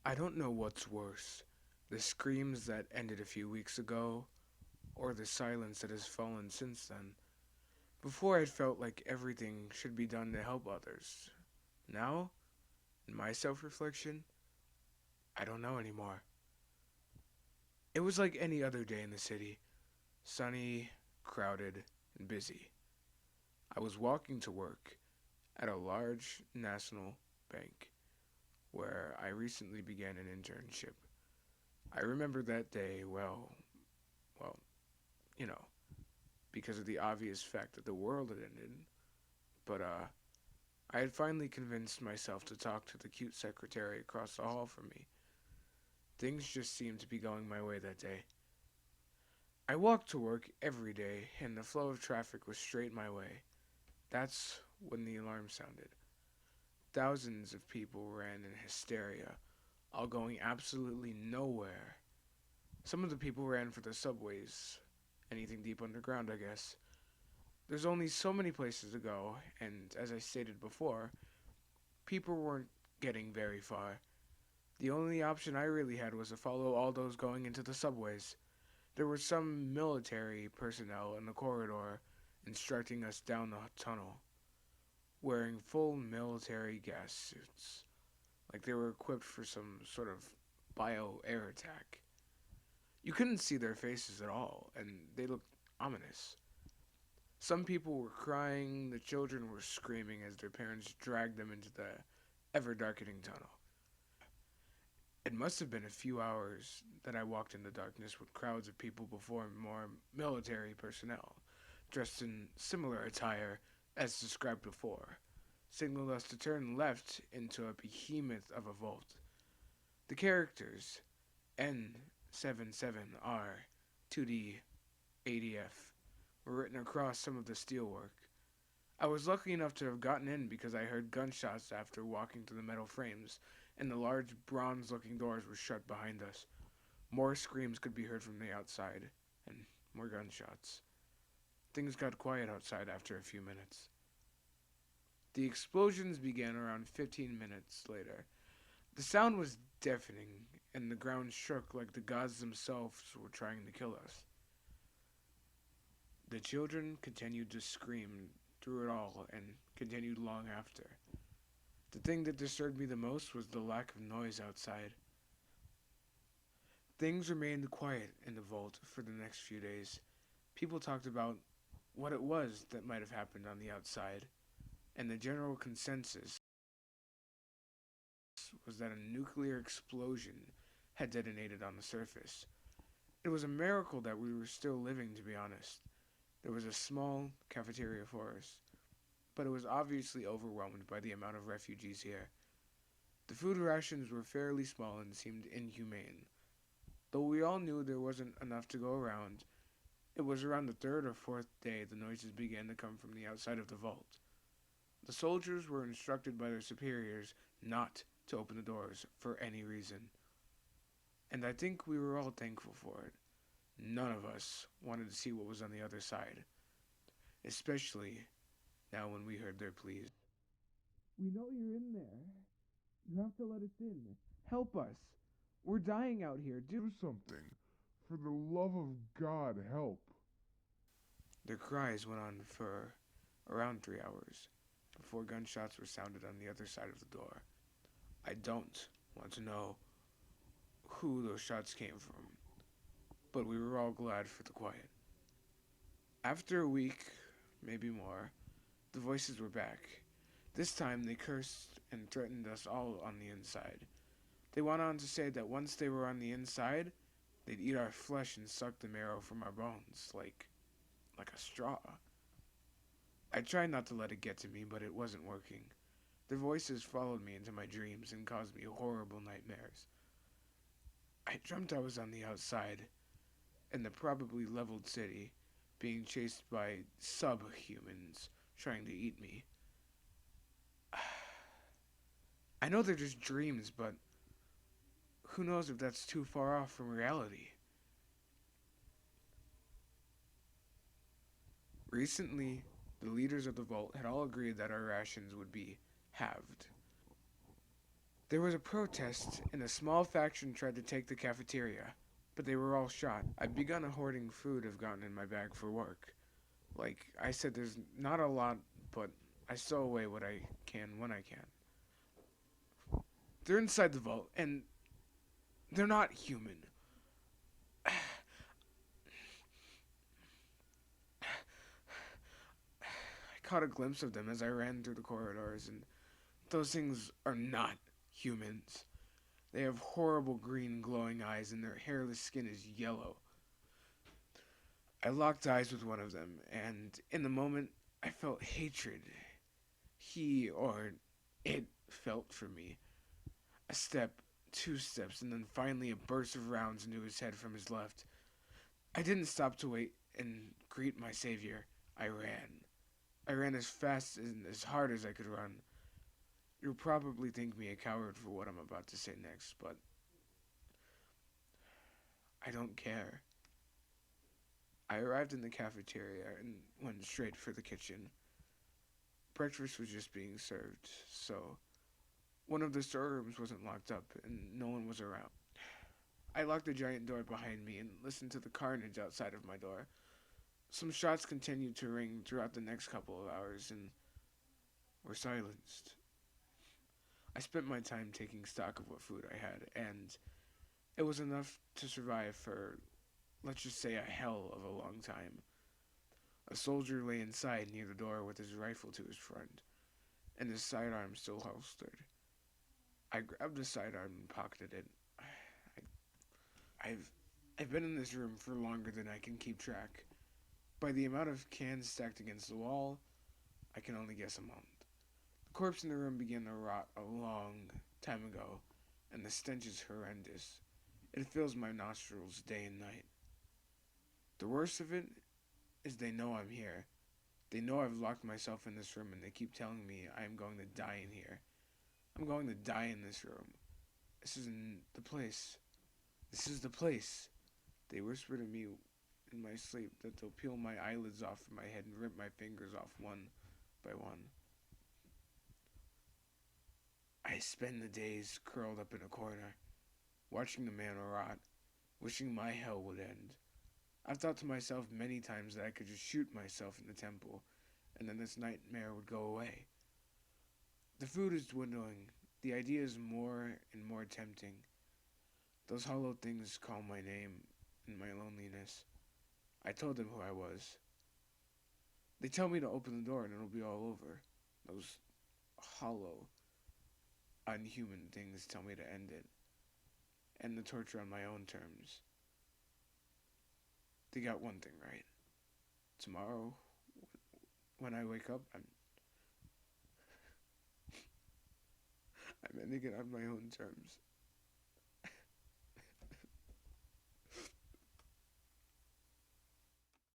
I don't know what's worse, the screams that ended a few weeks ago, or the silence that has fallen since then. Before I'd felt like everything should be done to help others. Now, in my self reflection, I don't know anymore. It was like any other day in the city, sunny, crowded, and busy. I was walking to work at a large national bank where I recently began an internship. I remember that day well, you know, because of the obvious fact that the world had ended. But I had finally convinced myself to talk to the cute secretary across the hall from me. Things just seemed to be going my way that day. I walked to work every day, and the flow of traffic was straight my way. That's when the alarm sounded. Thousands of people ran in hysteria, all going absolutely nowhere. Some of the people ran for the subways, anything deep underground, I guess. There's only so many places to go, and as I stated before, people weren't getting very far. The only option I really had was to follow all those going into the subways. There were some military personnel in the corridor instructing us down the tunnel, wearing full military gas suits, like they were equipped for some sort of bio air attack. You couldn't see their faces at all, and they looked ominous. Some people were crying, the children were screaming as their parents dragged them into the ever darkening tunnel. It must have been a few hours that I walked in the darkness with crowds of people before more military personnel, dressed in similar attire as described before, signaled us to turn left into a behemoth of a vault. The characters N77R 2D ADF were written across some of the steelwork. I was lucky enough to have gotten in because I heard gunshots after walking through the metal frames, and the large bronze looking doors were shut behind us. More screams could be heard from the outside, and more gunshots. Things got quiet outside after a few minutes. The explosions began around 15 minutes later. The sound was deafening, and the ground shook like the gods themselves were trying to kill us. The children continued to scream through it all and continued long after. The thing that disturbed me the most was the lack of noise outside. Things remained quiet in the vault for the next few days. People talked about what it was that might have happened on the outside, and the general consensus was that a nuclear explosion had detonated on the surface. It was a miracle that we were still living, to be honest. There was a small cafeteria for us, but it was obviously overwhelmed by the amount of refugees here. The food rations were fairly small and seemed inhumane. Though we all knew there wasn't enough to go around, it was around the third or fourth day the noises began to come from the outside of the vault. The soldiers were instructed by their superiors not to open the doors for any reason, and I think we were all thankful for it. None of us wanted to see what was on the other side, especially now when we heard their pleas. We know you're in there. You have to let us in. Help us. We're dying out here. Do Something. For the love of God, help. Their cries went on for around 3 hours before gunshots were sounded on the other side of the door. I don't want to know who those shots came from, but we were all glad for the quiet. After a week, maybe more, the voices were back. This time they cursed and threatened us all on the inside. They went on to say that once they were on the inside, they'd eat our flesh and suck the marrow from our bones, like a straw. I tried not to let it get to me, but it wasn't working. Their voices followed me into my dreams and caused me horrible nightmares. I dreamt I was on the outside, in the probably leveled city, being chased by subhumans trying to eat me. I know they're just dreams, but who knows if that's too far off from reality? Recently, the leaders of the vault had all agreed that our rations would be halved. There was a protest, and a small faction tried to take the cafeteria, but they were all shot. I'd begun a hoarding food I've gotten in my bag for work. Like I said, there's not a lot, but I stow away what I can when I can. They're inside the vault, and they're not human. I caught a glimpse of them as I ran through the corridors, and those things are not humans. They have horrible green glowing eyes, and their hairless skin is yellow. I locked eyes with one of them, and in the moment, I felt hatred. He or it felt for me. A step, two steps, and then finally a burst of rounds into his head from his left. I didn't stop to wait and greet my savior. I ran. I ran as fast and as hard as I could run. You'll probably think me a coward for what I'm about to say next, but I don't care. I arrived in the cafeteria and went straight for the kitchen. Breakfast was just being served, so one of the storerooms wasn't locked up and no one was around. I locked the giant door behind me and listened to the carnage outside of my door. Some shots continued to ring throughout the next couple of hours and were silenced. I spent my time taking stock of what food I had, and it was enough to survive for, let's just say, a hell of a long time. A soldier lay inside near the door with his rifle to his front, and his sidearm still holstered. I grabbed the sidearm and pocketed it. I've I've been in this room for longer than I can keep track. By the amount of cans stacked against the wall, I can only guess a month. The corpse in the room began to rot a long time ago, and the stench is horrendous. It fills my nostrils day and night. The worst of it is they know I'm here. They know I've locked myself in this room, and they keep telling me I am going to die in here. I'm going to die in this room. This isn't the place. This is the place. They whisper to me in my sleep that they'll peel my eyelids off from my head and rip my fingers off one by one. I spend the days curled up in a corner, watching the man rot, wishing my hell would end. I've thought to myself many times that I could just shoot myself in the temple, and then this nightmare would go away. The food is dwindling. The idea is more and more tempting. Those hollow things call my name in my loneliness. I told them who I was. They tell me to open the door and it'll be all over. Those hollow, unhuman things tell me to end it. End the torture on my own terms. They got one thing right. Tomorrow, when I wake up, I'm ending it on my own terms.